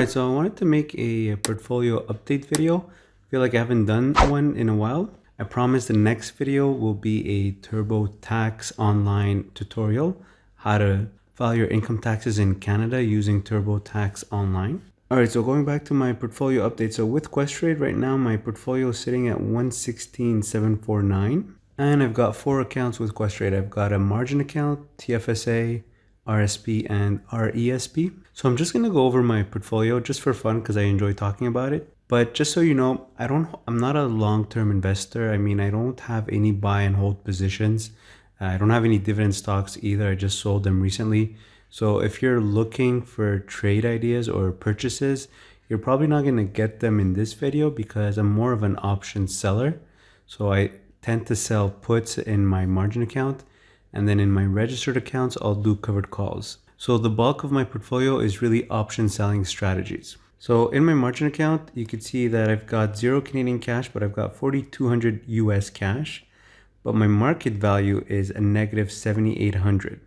Alright, so I wanted to make a portfolio update video. I feel like I haven't done one in a while. I promise the next video will be a TurboTax online tutorial, how to file your income taxes in Canada using TurboTax online. Alright, so going back to my portfolio update. So with Questrade right now, my portfolio is sitting at 116,749. And I've got 4 accounts with Questrade. I've got a margin account, TFSA, RSP, and RESP. So I'm just going to go over my portfolio just for fun because I enjoy talking about it. But just so you know, I'm not a long-term investor. I mean, I don't have any buy and hold positions. I don't have any dividend stocks either. I just sold them recently. So if you're looking for trade ideas or purchases, you're probably not going to get them in this video because I'm more of an option seller. So I tend to sell puts in my margin account, and then in my registered accounts, I'll do covered calls. So the bulk of my portfolio is really option selling strategies. So in my margin account, you can see that I've got 0 Canadian cash, but I've got 4,200 US cash. But my market value is a negative 7,800.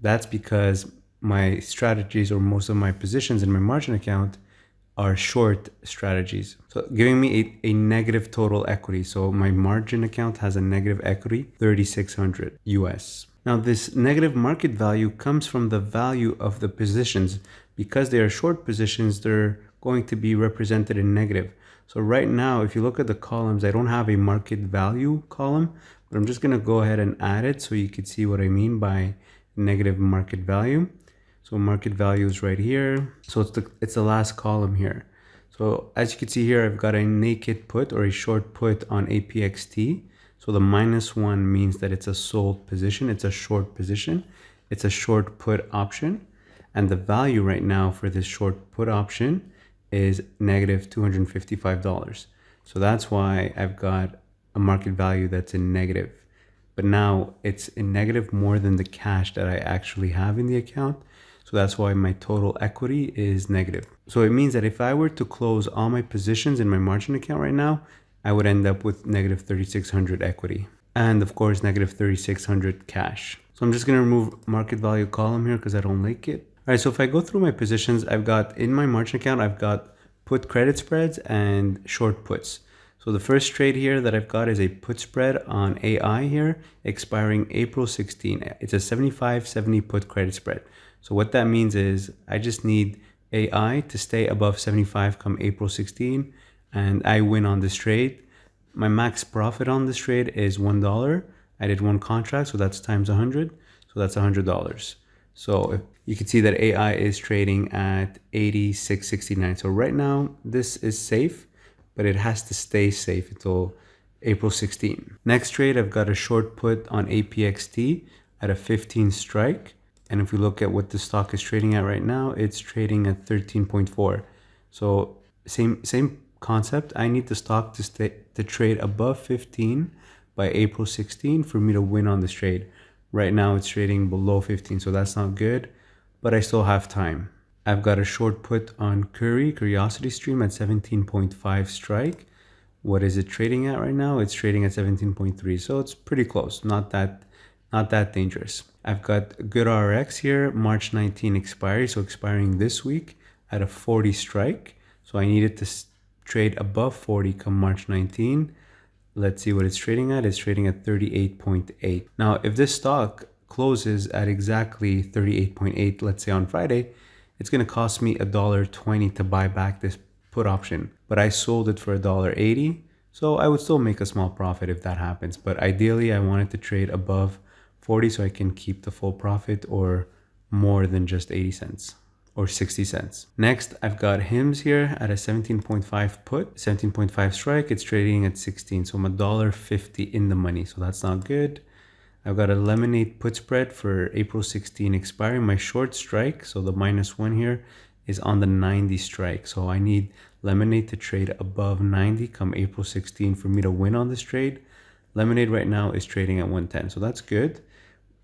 That's because my strategies, or most of my positions in my margin account, are short strategies. So giving me a negative total equity. So my margin account has a negative equity, 3,600 US. Now this negative market value comes from the value of the positions. Because they are short positions, they're going to be represented in negative. So right now, if you look at the columns, I don't have a market value column, but I'm just gonna go ahead and add it so you can see what I mean by negative market value. So market value is right here. So it's the last column here. So as you can see here, I've got a naked put or a short put on APXT. So the -1 means that it's a sold position. It's a short position. It's a short put option. And the value right now for this short put option is negative $255. So that's why I've got a market value that's in negative. But now it's in negative more than the cash that I actually have in the account. So that's why my total equity is negative. So it means that if I were to close all my positions in my margin account right now, I would end up with negative 3,600 equity. And of course, negative 3,600 cash. So I'm just gonna remove market value column here because I don't like it. All right, so if I go through my positions, I've got in my margin account, I've got put credit spreads and short puts. So the first trade here that I've got is a put spread on AI here, expiring April 16. It's a 75-70 put credit spread. So what that means is I just need AI to stay above 75 come April 16, and I win on this trade. My max profit on this trade is $1. I did 1 contract, so that's times 100. So that's $100. So if you can see that AI is trading at 86.69. So right now this is safe, but it has to stay safe until April 16. Next trade, I've got a short put on APXT at a 15 strike. And if we look at what the stock is trading at right now, it's trading at 13.4. So same concept. I need the stock to trade above 15 by April 16 for me to win on this trade. Right now it's trading below 15, so that's not good, but I still have time. I've got a short put on Curiosity Stream at 17.5 strike. What is it trading at right now? It's trading at 17.3, so it's pretty close. Not that dangerous. I've got GoodRx here, March 19 expiry, so expiring this week at a 40 strike. So I needed to trade above 40 come March 19. Let's see what it's trading at. It's trading at 38.8. Now, if this stock closes at exactly 38.8, let's say on Friday, it's going to cost me $1.20 to buy back this put option. But I sold it for $1.80. So I would still make a small profit if that happens. But ideally, I wanted to trade above 40 so I can keep the full profit or more than just 80 cents or 60 cents. Next, I've got HIMS here at a 17.5 put, 17.5 strike. It's trading at 16. So I'm $1.50 in the money. So that's not good. I've got a Lemonade put spread for April 16 expiring. My short strike, so the -1 here, is on the 90 strike. So I need Lemonade to trade above 90 come April 16 for me to win on this trade. Lemonade right now is trading at 110. So that's good.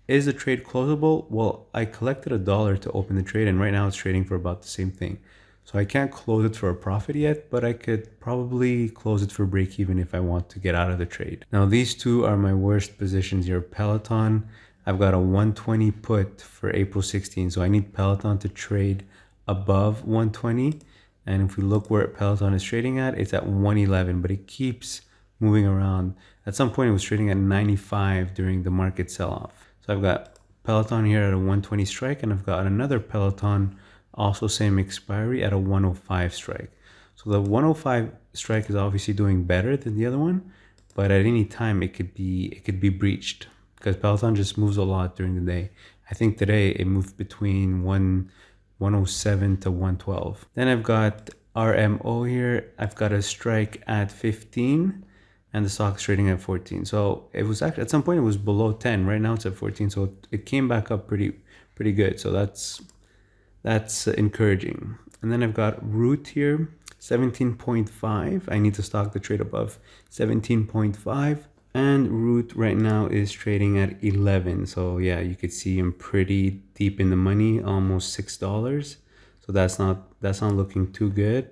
Is the trade closable? Well, I collected $1 to open the trade, and right now it's trading for about the same thing. So I can't close it for a profit yet, but I could probably close it for break even if I want to get out of the trade. Now these two are my worst positions here. Peloton, I've got a 120 put for April 16. So I need Peloton to trade above 120. And if we look where Peloton is trading at, it's at 111, but it keeps moving around. At some point, it was trading at 95 during the market sell-off. So I've got Peloton here at a 120 strike, and I've got another Peloton, also same expiry, at a 105 strike. So the 105 strike is obviously doing better than the other one, but at any time it could be breached because Peloton just moves a lot during the day. I think today it moved between 107 to 112. Then I've got RMO here. I've got a strike at 15 and the stock's trading at 14. So it was actually at some point it was below 10. Right now it's at 14. So it came back up pretty good. So that's encouraging. And then I've got Root here, 17.5. I need the stock to trade above 17.5. And Root right now is trading at 11. So yeah, you could see I'm pretty deep in the money, almost $6. So that's not looking too good.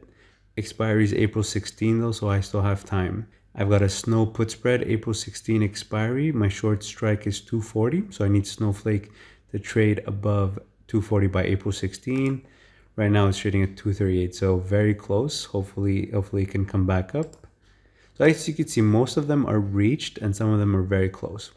Expiry is April 16 though, so I still have time. I've got a Snow put spread, April 16 expiry. My short strike is 240. So I need Snowflake to trade above 240 by April 16. Right now it's trading at 238. So very close. Hopefully it can come back up. So as you can see, most of them are reached and some of them are very close.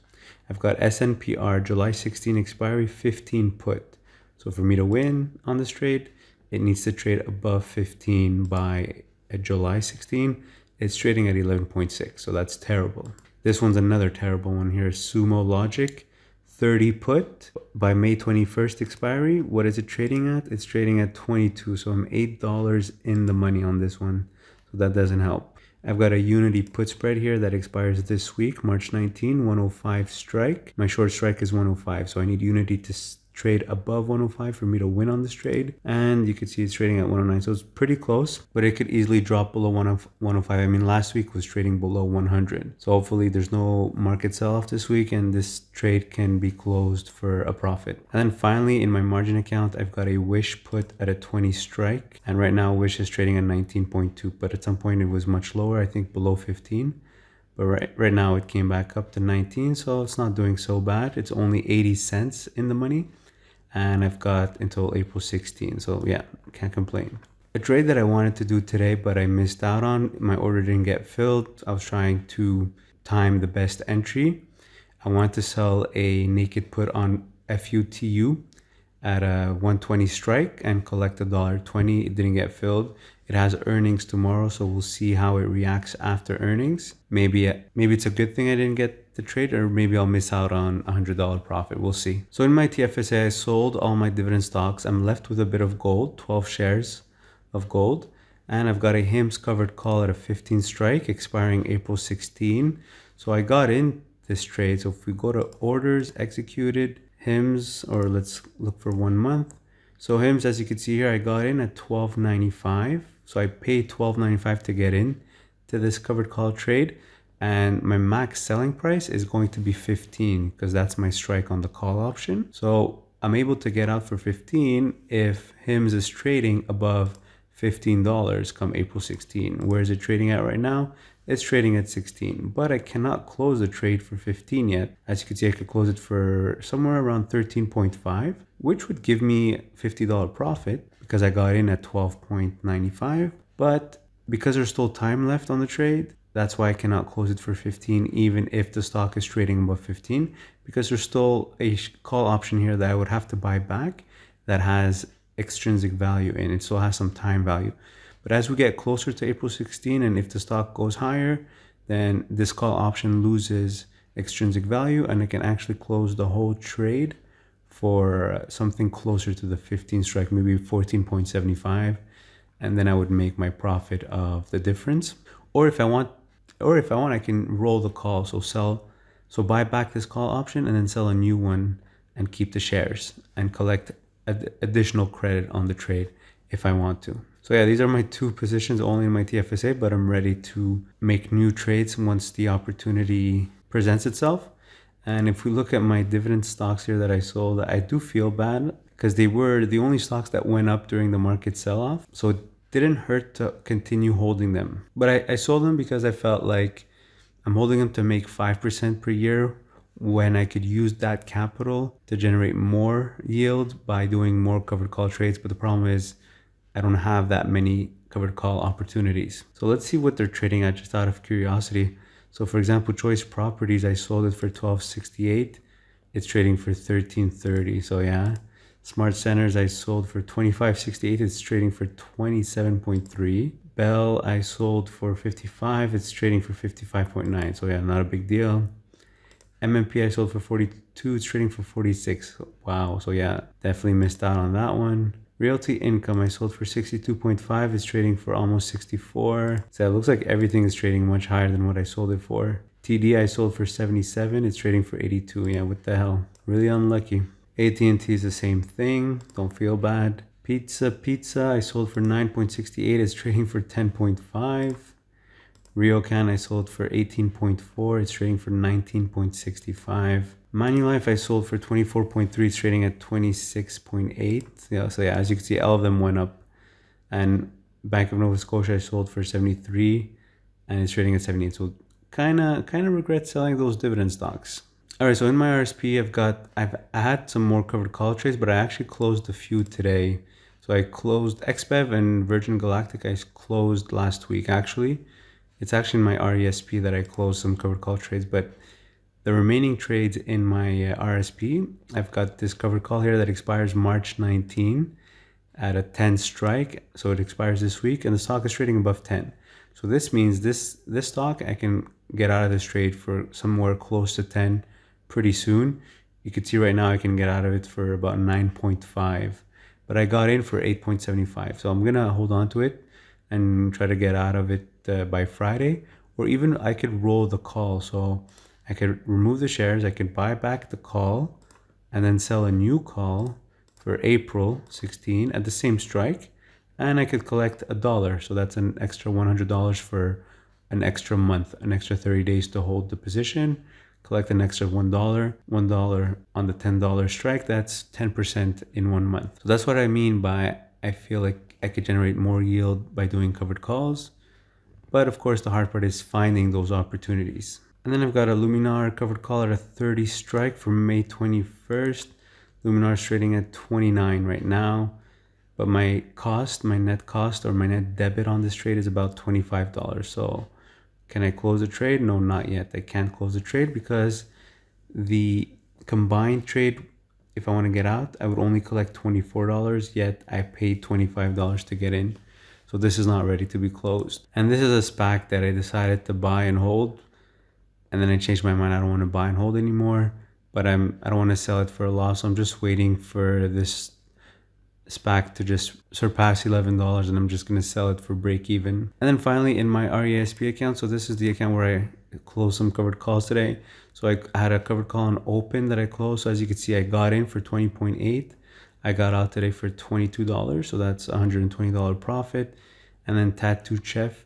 I've got SNPR, July 16 expiry, 15 put. So for me to win on this trade, it needs to trade above 15 by July 16. It's trading at 11.6, so that's terrible. This one's another terrible one here, Sumo Logic, 30 put by May 21st expiry. What is it trading at? It's trading at 22, so I'm $8 in the money on this one. So that doesn't help. I've got a Unity put spread here that expires this week, March 19, 105 strike. My short strike is 105, so I need Unity to trade above 105 for me to win on this trade. And you can see it's trading at 109, so it's pretty close, but it could easily drop below 105. I mean, last week was trading below 100. So hopefully there's no market sell-off this week and this trade can be closed for a profit. And then finally, in my margin account, I've got a Wish put at a 20 strike. And right now Wish is trading at 19.2, but at some point it was much lower, I think below 15. But right now it came back up to 19, so it's not doing so bad. It's only 80 cents in the money. And I've got until April 16. So yeah, can't complain. A trade that I wanted to do today, but I missed out on, my order didn't get filled. I was trying to time the best entry. I wanted to sell a naked put on FUTU at a 120 strike and collect $1.20. It didn't get filled. It has earnings tomorrow, so we'll see how it reacts after earnings. Maybe it's a good thing I didn't get the trade, or maybe I'll miss out on $100 profit. We'll see. So in my TFSA, I sold all my dividend stocks. I'm left with a bit of gold, 12 shares of gold. And I've got a HIMS covered call at a 15 strike expiring April 16. So I got in this trade. So if we go to orders executed, HIMS, or let's look for 1 month. So HIMS, as you can see here, I got in at $12.95. So I paid $12.95 to get in to this covered call trade. And my max selling price is going to be 15 because that's my strike on the call option. So I'm able to get out for 15 if HIMS is trading above $15 come April 16. Where is it trading at right now? It's trading at 16, but I cannot close the trade for 15 yet. As you can see, I could close it for somewhere around 13.5, which would give me $50 profit because I got in at 12.95. But because there's still time left on the trade, that's why I cannot close it for 15, even if the stock is trading above 15, because there's still a call option here that I would have to buy back that has extrinsic value in it. Still has some time value. But as we get closer to April 16, and if the stock goes higher, then this call option loses extrinsic value, and I can actually close the whole trade for something closer to the 15 strike, maybe 14.75, and then I would make my profit of the difference. Or if I want, I can roll the call, so buy back this call option and then sell a new one and keep the shares and collect additional credit on the trade if I want to. So yeah, these are my two positions only in my TFSA, but I'm ready to make new trades once the opportunity presents itself. And if we look at my dividend stocks here that I sold, I do feel bad because they were the only stocks that went up during the market sell-off. So it didn't hurt to continue holding them. But I sold them because I felt like I'm holding them to make 5% per year when I could use that capital to generate more yield by doing more covered call trades. But the problem is I don't have that many covered call opportunities. So let's see what they're trading at just out of curiosity. So for example, Choice Properties, I sold it for $12.68. It's trading for $13.30. So yeah. Smart Centers, I sold for $25.68. It's trading for $27.3. Bell, I sold for $55. It's trading for $55.9. So yeah, not a big deal. MMP, I sold for $42. It's trading for $46. Wow. So yeah, definitely missed out on that one. Realty Income, I sold for $62.5. It's trading for almost $64. So it looks like everything is trading much higher than what I sold it for. TD, I sold for $77. It's trading for $82. Yeah, what the hell? Really unlucky. AT&T is the same thing. Don't feel bad. Pizza, I sold for $9.68. It's trading for $10.5. Ryokan, I sold for $18.4. It's trading for $19.65. Manulife, I sold for $24.3. It's trading at $26.8. Yeah, so yeah, as you can see, all of them went up. And Bank of Nova Scotia, I sold for $73, and it's trading at $78. So kind of regret selling those dividend stocks. All right, so in my RSP, I had some more covered call trades, but I actually closed a few today. So I closed XBEV and Virgin Galactic. I closed last week, actually. It's actually in my RESP that I closed some covered call trades, but the remaining trades in my RSP, I've got this covered call here that expires March 19 at a 10 strike. So it expires this week, and the stock is trading above 10. So this means this stock, I can get out of this trade for somewhere close to 10 pretty soon. You can see right now I can get out of it for about 9.5, but I got in for 8.75. So I'm gonna hold on to it and try to get out of it by Friday, or even I could roll the call. So I could remove the shares, I could buy back the call, and then sell a new call for April 16 at the same strike, and I could collect $1. So that's an extra $100 for an extra month, an extra 30 days to hold the position, collect an extra $1, $1 on the $10 strike. That's 10% in 1 month. So that's what I mean by I feel like I could generate more yield by doing covered calls. But of course, the hard part is finding those opportunities. And then I've got a Luminar covered call at a 30 strike for May 21st. Luminar is trading at 29 right now. But my net cost or my net debit on this trade is about $25. So can I close the trade? No, not yet. I can't close the trade because the combined trade, if I want to get out, I would only collect $24, yet I paid $25 to get in. So this is not ready to be closed. And this is a SPAC that I decided to buy and hold. And then I changed my mind. I don't want to buy and hold anymore, but I don't want to sell it for a loss. So I'm just waiting for this SPAC to just surpass $11, and I'm just going to sell it for break even. And then finally in my RESP account, so this is the account where I closed some covered calls today. So I had a covered call on open that I closed. So as you can see, I got in for 20.8. I got out today for $22. So that's $120 profit. And then Tattoo Chef,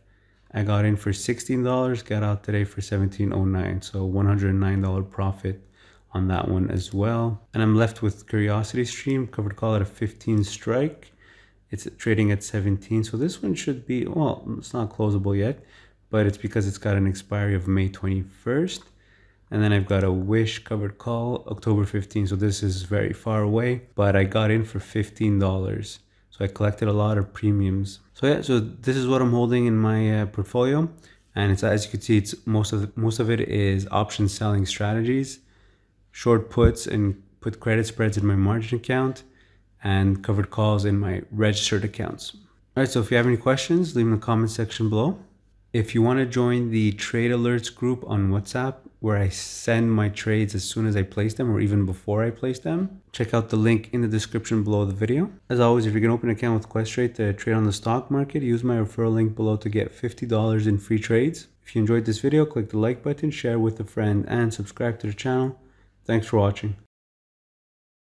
I got in for $16, got out today for $17.09. So $109 profit on that one as well. And I'm left with Curiosity Stream, covered call at a 15 strike. It's trading at 17. So this one should be, well, it's not closable yet, but it's because it's got an expiry of May 21st. And then I've got a Wish covered call, October 15. So this is very far away, but I got in for $15. So I collected a lot of premiums. So yeah, so this is what I'm holding in my portfolio. And it's, as you can see, it's most of it is option selling strategies, short puts and put credit spreads in my margin account, and covered calls in my registered accounts. All right, so if you have any questions, leave them in the comment section below. If you want to join the trade alerts group on WhatsApp, where I send my trades as soon as I place them or even before I place them, check out the link in the description below the video. As always, if you're going to open an account with Questrade to trade on the stock market, use my referral link below to get $50 in free trades. If you enjoyed this video, click the like button, share with a friend, and subscribe to the channel. Thanks for watching.